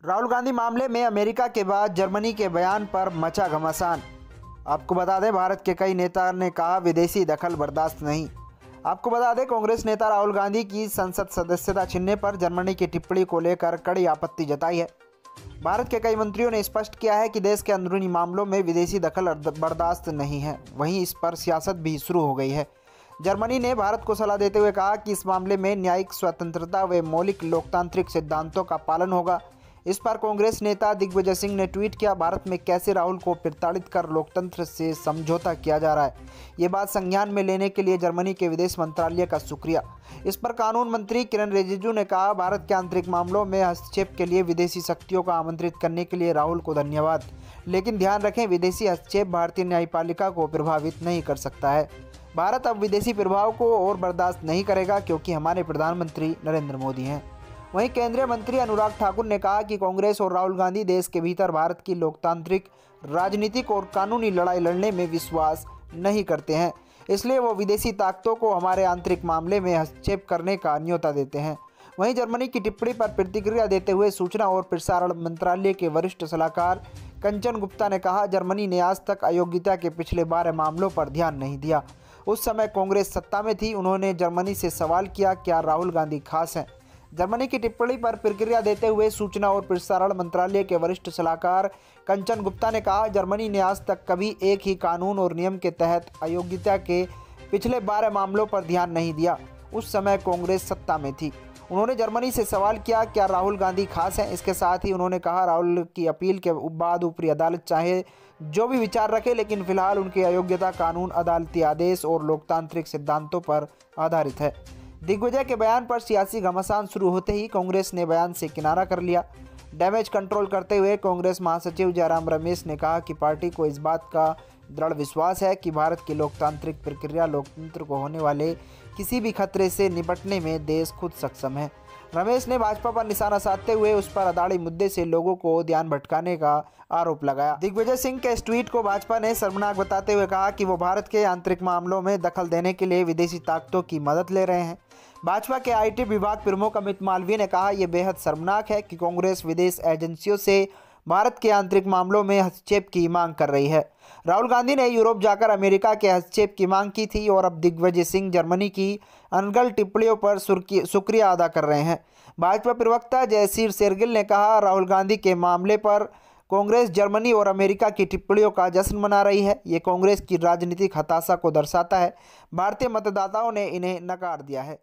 राहुल गांधी मामले में अमेरिका के बाद जर्मनी के बयान पर मचा घमासान। आपको बता दें, भारत के कई नेता ने कहा विदेशी दखल बर्दाश्त नहीं। आपको बता दें, कांग्रेस नेता राहुल गांधी की संसद सदस्यता छीनने पर जर्मनी की टिप्पणी को लेकर कड़ी आपत्ति जताई है। भारत के कई मंत्रियों ने स्पष्ट किया है कि देश के अंदरूनी मामलों में विदेशी दखल बर्दाश्त नहीं है। वहीं इस पर सियासत भी शुरू हो गई है। जर्मनी ने भारत को सलाह देते हुए कहा कि इस मामले में न्यायिक स्वतंत्रता व मौलिक लोकतांत्रिक सिद्धांतों का पालन होगा। इस पर कांग्रेस नेता दिग्विजय सिंह ने ट्वीट किया, भारत में कैसे राहुल को प्रताड़ित कर लोकतंत्र से समझौता किया जा रहा है। ये बात संज्ञान में लेने के लिए जर्मनी के विदेश मंत्रालय का शुक्रिया। इस पर कानून मंत्री किरण रिजिजू ने कहा, भारत के आंतरिक मामलों में हस्तक्षेप के लिए विदेशी शक्तियों को आमंत्रित करने के लिए राहुल को धन्यवाद। लेकिन ध्यान रखें, विदेशी हस्तक्षेप भारतीय न्यायपालिका को प्रभावित नहीं कर सकता है। भारत अब विदेशी प्रभाव को और बर्दाश्त नहीं करेगा, क्योंकि हमारे प्रधानमंत्री नरेंद्र मोदी हैं। वहीं केंद्रीय मंत्री अनुराग ठाकुर ने कहा कि कांग्रेस और राहुल गांधी देश के भीतर भारत की लोकतांत्रिक, राजनीतिक और कानूनी लड़ाई लड़ने में विश्वास नहीं करते हैं, इसलिए वो विदेशी ताकतों को हमारे आंतरिक मामले में हस्तक्षेप करने का न्योता देते हैं। वहीं जर्मनी की टिप्पणी पर प्रतिक्रिया देते हुए सूचना और प्रसारण मंत्रालय के वरिष्ठ सलाहकार कंचन गुप्ता ने कहा, जर्मनी ने आज तक अयोग्यता के पिछले 12 मामलों पर ध्यान नहीं दिया। उस समय कांग्रेस सत्ता में थी। उन्होंने जर्मनी से सवाल किया, क्या राहुल गांधी खास हैं? जर्मनी की टिप्पणी पर प्रतिक्रिया देते हुए सूचना और प्रसारण मंत्रालय के वरिष्ठ सलाहकार कंचन गुप्ता ने कहा, जर्मनी ने आज तक कभी एक ही कानून और नियम के तहत अयोग्यता के पिछले 12 मामलों पर ध्यान नहीं दिया। उस समय कांग्रेस सत्ता में थी। उन्होंने जर्मनी से सवाल किया, क्या राहुल गांधी खास हैं? इसके साथ ही उन्होंने कहा, राहुल की अपील के बाद ऊपरी अदालत चाहे जो भी विचार रखे, लेकिन फिलहाल उनकी अयोग्यता कानून, अदालती आदेश और लोकतांत्रिक सिद्धांतों पर आधारित है। दिग्विजय के बयान पर सियासी घमासान शुरू होते ही कांग्रेस ने बयान से किनारा कर लिया। डैमेज कंट्रोल करते हुए कांग्रेस महासचिव जयराम रमेश ने कहा कि पार्टी को इस बात का दृढ़ विश्वास है कि भारत की लोकतांत्रिक प्रक्रिया, लोकतंत्र को होने वाले किसी भी खतरे से निपटने में देश खुद सक्षम है। रमेश ने भाजपा पर निशाना साधते हुए उस पर अदाड़ी मुद्दे से लोगों को ध्यान भटकाने का आरोप लगाया। दिग्विजय सिंह के इस ट्वीट को भाजपा ने शर्मनाक बताते हुए कहा कि वो भारत के आंतरिक मामलों में दखल देने के लिए विदेशी ताकतों की मदद ले रहे हैं। भाजपा के आईटी विभाग प्रमुख अमित मालवीय ने कहा, यह बेहद शर्मनाक है कि कांग्रेस विदेश एजेंसियों से भारत के आंतरिक मामलों में हस्तक्षेप की मांग कर रही है। राहुल गांधी ने यूरोप जाकर अमेरिका के हस्तक्षेप की मांग की थी और अब दिग्विजय सिंह जर्मनी की अनगढ़ टिप्पणियों पर शुक्रिया अदा कर रहे हैं। भाजपा प्रवक्ता जयसीर शेरगिल ने कहा, राहुल गांधी के मामले पर कांग्रेस जर्मनी और अमेरिका की टिप्पणियों का जश्न मना रही है। ये कांग्रेस की राजनीतिक हताशा को दर्शाता है। भारतीय मतदाताओं ने इन्हें नकार दिया है।